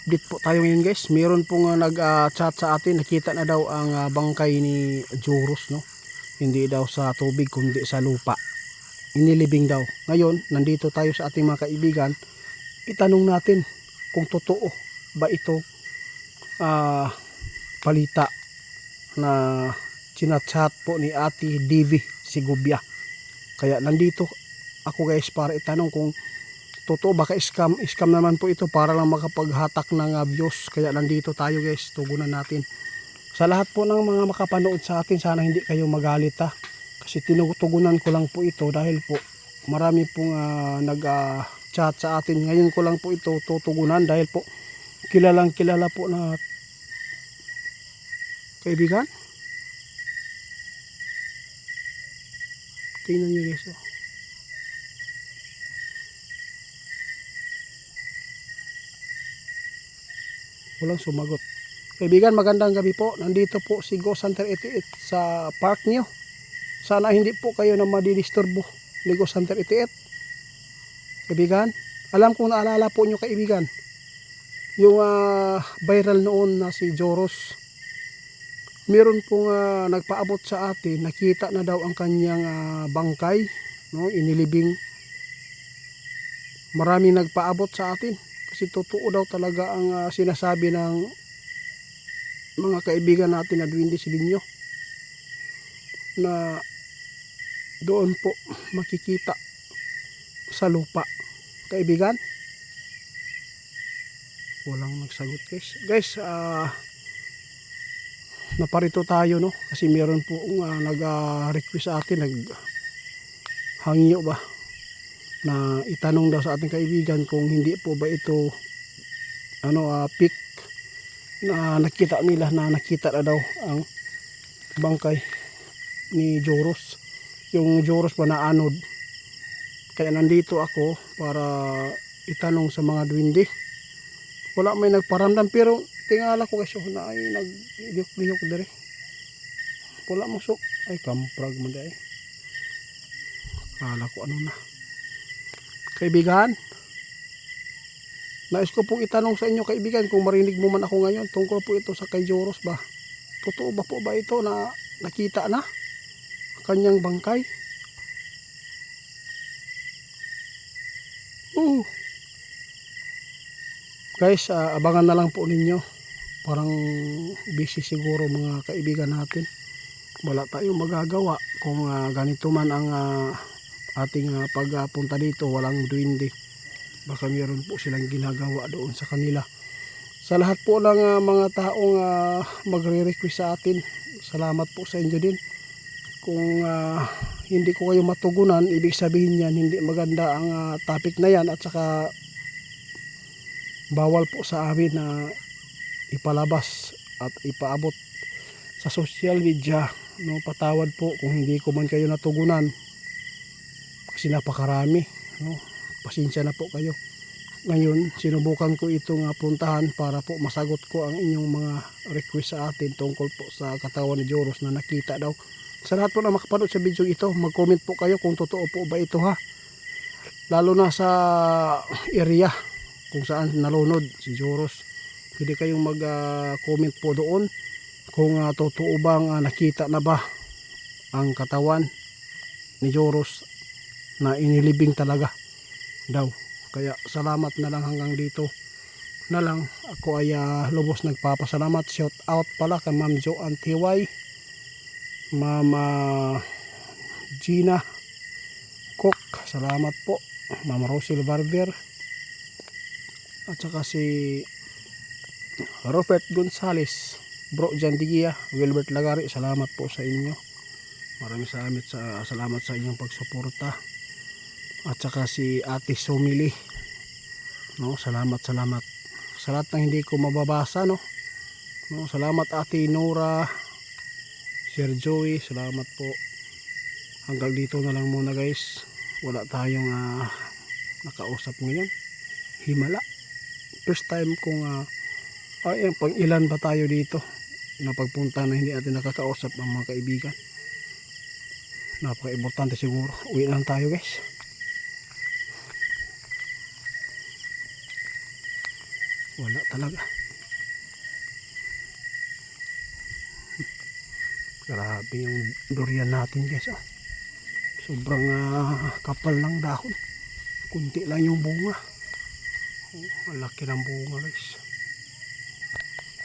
update po tayo ngayon guys. Meron pong nag-chat sa atin, nakita na daw ang bangkay ni Joros, no? Hindi daw sa tubig kundi sa lupa. Inilibing daw. Ngayon, nandito tayo sa ating mga kaibigan. Itanong natin kung totoo ba ito palita na chinachat po ni Ate Divi Sigubia. Kaya nandito ako guys para itanong kung totoo baka scam naman po ito para lang makapaghatak ng views. Kaya nandito tayo guys, tugunan natin. Sa lahat po ng mga makapanood sa atin, sana hindi kayo magalit kasi tinutugunan ko lang po ito dahil po marami pong nag-chat sa atin. Ngayon ko lang po ito tutugunan dahil po kilalang kilala po na kaibigan. Tingnan nyo guys, oh. Walang sumagot. Kaibigan, magandang gabi po. Nandito po si Go Center 88 sa park niyo. Sana hindi po kayo na madidisturbo ni Go Center 88. Kaibigan, alam kong naalala po nyo kaibigan yung viral noon na si Joros. Meron pong nagpaabot sa atin, nakita na daw ang kanyang bangkay, no, inilibing. Maraming nagpaabot sa atin kasi totoo daw talaga ang sinasabi ng mga kaibigan natin na Duwende Silinyo na doon po makikita sa lupa. Kaibigan, walang nagsagot guys. Naparito tayo, no, kasi meron po nag-request sa atin, naghangyo ba na itanong daw sa ating kaibigan kung hindi po ba ito pic na nakita nila, na nakita na daw ang bangkay ni Joros, yung Joros ba na anod. Kaya nandito ako para itanong sa mga duwende. Wala may nagparamdam pero tingala ko kasi na ay nag-liyok dere. Wala mo so ay kamprag mo dai. Kala ko ano na. Kaibigan, nais ko pong itanong sa inyo kaibigan kung marinig mo man ako ngayon tungkol po ito sa kay Joros ba. Totoo ba po ba ito na nakita na kanyang bangkay? Guys, abangan na lang po ninyo. Parang busy siguro mga kaibigan natin. Wala tayong magagawa kung ganito man ang ating pagpunta dito. Walang duwende. Baka meron po silang ginagawa doon sa kanila. Sa lahat po ng mga taong magre-request sa atin, salamat po sa inyo din. Kung hindi ko kayo matugunan, ibig sabihin yan hindi maganda ang topic na yan, at saka bawal po sa amin na ipalabas at ipaabot sa social media, no. Patawad po kung hindi ko man kayo natugunan kasi napakarami, no. Pasensya na po kayo. Ngayon sinubukan ko itong puntahan para po masagot ko ang inyong mga request sa atin tungkol po sa katawan ni Joros na nakita daw. Sa lahat po na makapanood sa video ito, mag-comment po kayo kung totoo po ba ito lalo na sa area kung saan nalunod si Joros. Pwede kayong mag-comment po doon kung totoo bang nakita na ba ang katawan ni Joros na inilibing talaga daw. Kaya salamat na lang, hanggang dito na lang. Ako ay lubos nagpapasalamat. Shout out pala kay Ma'am Joanne TY, Mama Gina Cook, salamat po. Ma'am Rosil Barber, at saka si Robert Gonzales, Bro Jandigia, Wilbert Lagari, salamat po sa inyo. Maraming salamat sa inyong pagsuporta. At saka si Ate Sumili, no, salamat sa lahat ng hindi ko mababasa, no. Salamat Ate Nora, Sir Joey, salamat po. Hanggang dito na lang muna guys. Wala tayong nakausap ngayon. Himala. First time kong pang ilan ba tayo dito na pagpunta na hindi natin nakakausap ang mga kaibigan. Napaka-importante siguro. Uwi na lang tayo guys. Wala talaga. Grabe yung durian natin guys. Oh. Sobrang kapal ng dahon. Kunti lang yung bunga. Oh, malaki ng bunga guys.